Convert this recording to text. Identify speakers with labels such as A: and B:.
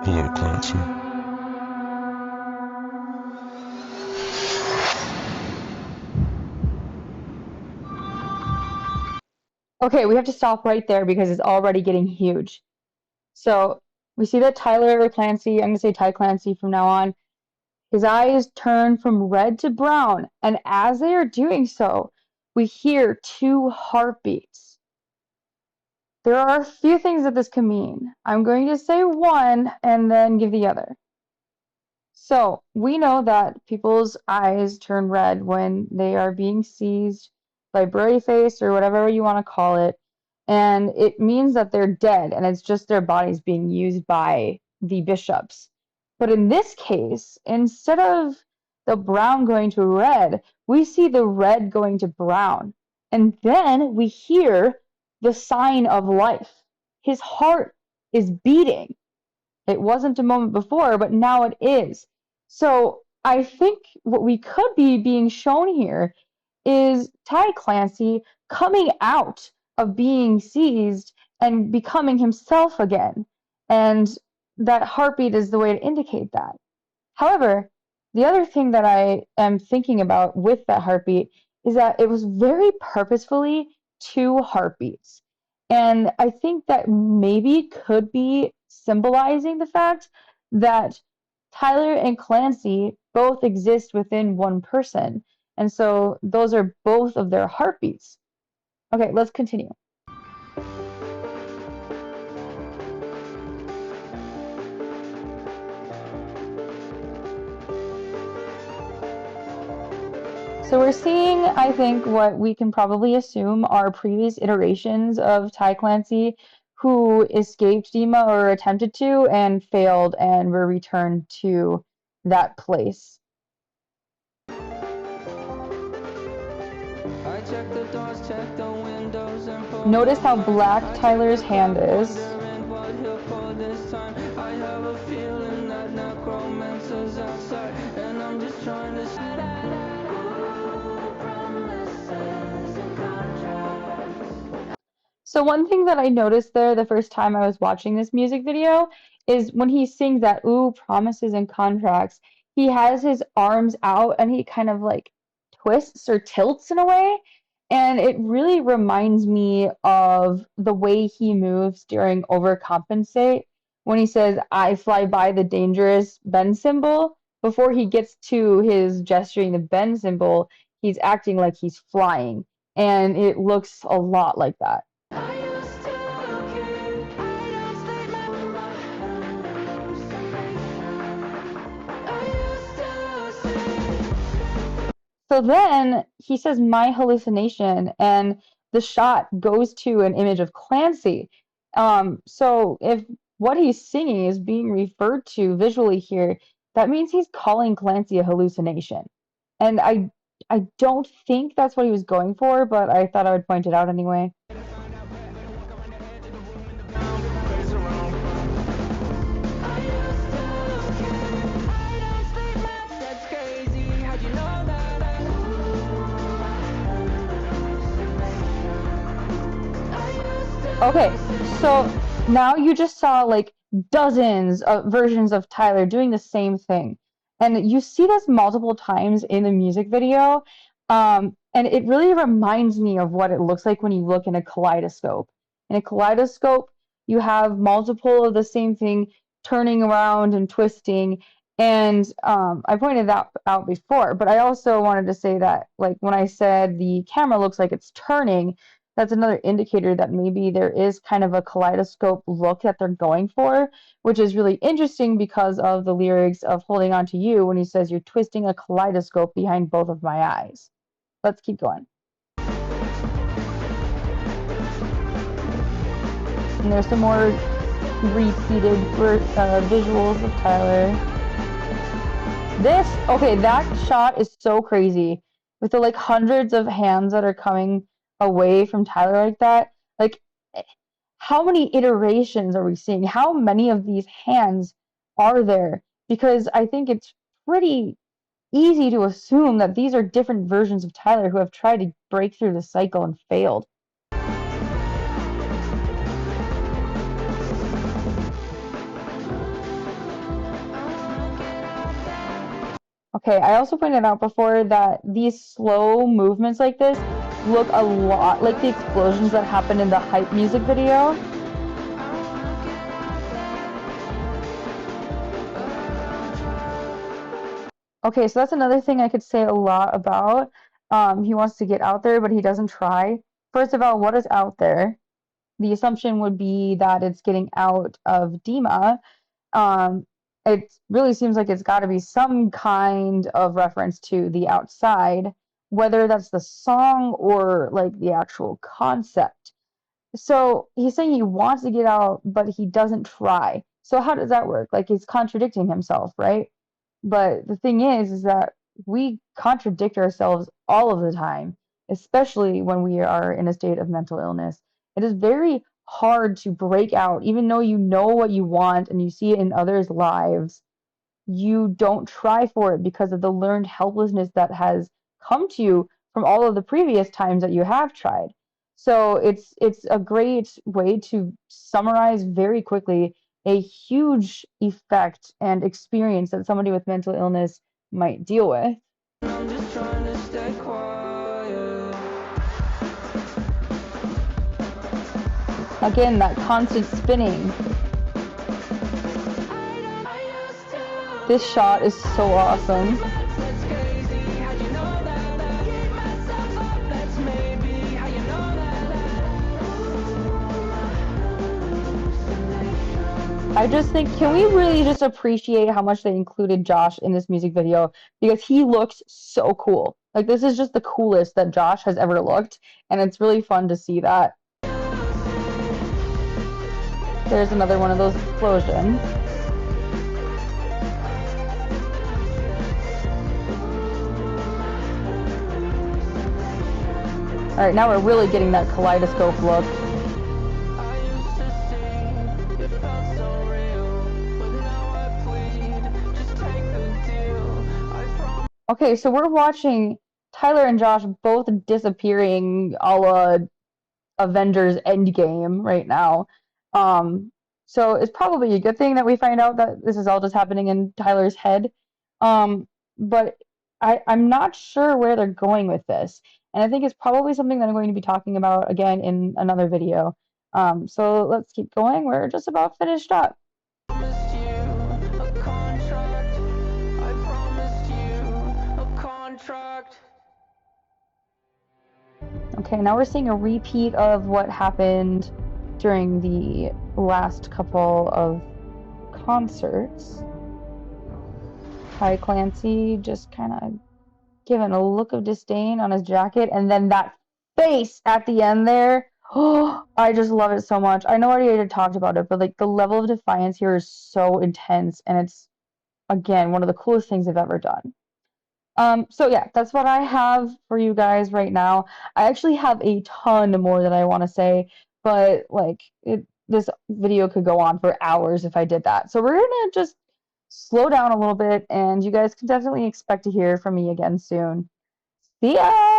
A: Hello, Clancy.
B: Okay, we have to stop right there because it's already getting huge. So we see that Tyler Clancy, I'm gonna say Ty Clancy from now on, his eyes turn from red to brown, and as they are doing so, we hear two heartbeats. There are a few things that this can mean. I'm going to say one and then give the other. So we know that people's eyes turn red when they are being seized by birdie face or whatever you want to call it, and it means that they're dead and it's just their bodies being used by the bishops. But in this case, instead of the brown going to red, we see the red going to brown. And then we hear the sign of life. His heart is beating. It wasn't a moment before, but now it is. So I think what we could be being shown here is Ty Clancy coming out of being seized and becoming himself again. And that heartbeat is the way to indicate that. However, the other thing that I am thinking about with that heartbeat is that it was very purposefully two heartbeats. And I think that maybe could be symbolizing the fact that Tyler and Clancy both exist within one person. And so those are both of their heartbeats. Okay, let's continue. So we're seeing, I think, what we can probably assume are previous iterations of Ty Clancy who escaped Dima or attempted to and failed and were returned to that place. Notice how black Tyler's hand is. So one thing that I noticed there the first time I was watching this music video is when he sings that ooh, promises and contracts, he has his arms out and he kind of like twists or tilts in a way. And it really reminds me of the way he moves during Overcompensate when he says, I fly by the dangerous bend symbol. Before he gets to his gesturing the bend symbol, he's acting like he's flying. And it looks a lot like that. So then he says, my hallucination, and the shot goes to an image of Clancy. So if what he's singing is being referred to visually here, that means he's calling Clancy a hallucination. And I don't think that's what he was going for, but I thought I would point it out anyway. Okay, so now you just saw like dozens of versions of Tyler doing the same thing. And you see this multiple times in the music video. And it really reminds me of what it looks like when you look in a kaleidoscope. In a kaleidoscope, you have multiple of the same thing turning around and twisting. And I pointed that out before, but I also wanted to say that, like, when I said the camera looks like it's turning, that's another indicator that maybe there is kind of a kaleidoscope look that they're going for, which is really interesting because of the lyrics of Holding On to You when he says, you're twisting a kaleidoscope behind both of my eyes. Let's keep going. And there's some more repeated visuals of Tyler. Okay, that shot is so crazy with the like hundreds of hands that are coming away from Tyler like that. Like, how many iterations are we seeing? How many of these hands are there? Because I think it's pretty easy to assume that these are different versions of Tyler who have tried to break through the cycle and failed. Okay, I also pointed out before that these slow movements like this look a lot like the explosions that happen in the Hype music video. Okay, so that's another thing I could say a lot about. He wants to get out there, but he doesn't try. First of all, what is out there? The assumption would be that it's getting out of Dima. Um, it really seems like it's got to be some kind of reference to the outside, whether that's the song or like the actual concept. So he's saying he wants to get out, but he doesn't try. So how does that work? Like he's contradicting himself, right? But the thing is that we contradict ourselves all of the time, especially when we are in a state of mental illness. It is very hard to break out, even though you know what you want and you see it in others' lives. You don't try for it because of the learned helplessness that has come to you from all of the previous times that you have tried. So it's a great way to summarize very quickly a huge effect and experience that somebody with mental illness might deal with. I'm just trying to stay quiet. Again, that constant spinning. This shot is so awesome. I just think, can we really just appreciate how much they included Josh in this music video? Because he looks so cool. Like, this is just the coolest that Josh has ever looked, and it's really fun to see that. There's another one of those explosions. All right, now we're really getting that kaleidoscope look. Okay, so we're watching Tyler and Josh both disappearing a la Avengers Endgame right now. Um, so it's probably a good thing that we find out that this is all just happening in Tyler's head. But I'm not sure where they're going with this. And I think it's probably something that I'm going to be talking about again in another video. So let's keep going. We're just about finished up. Okay, now we're seeing a repeat of what happened during the last couple of concerts. Ty Clancy just kind of giving a look of disdain on his jacket, and then that face at the end there. Oh, I just love it so much. I know I already talked about it, but like the level of defiance here is so intense, and it's again one of the coolest things I've ever done. So yeah, that's what I have for you guys right now. I actually have a ton more that I want to say, but like this video could go on for hours if I did that. So we're gonna just slow down a little bit, and you guys can definitely expect to hear from me again soon. See ya!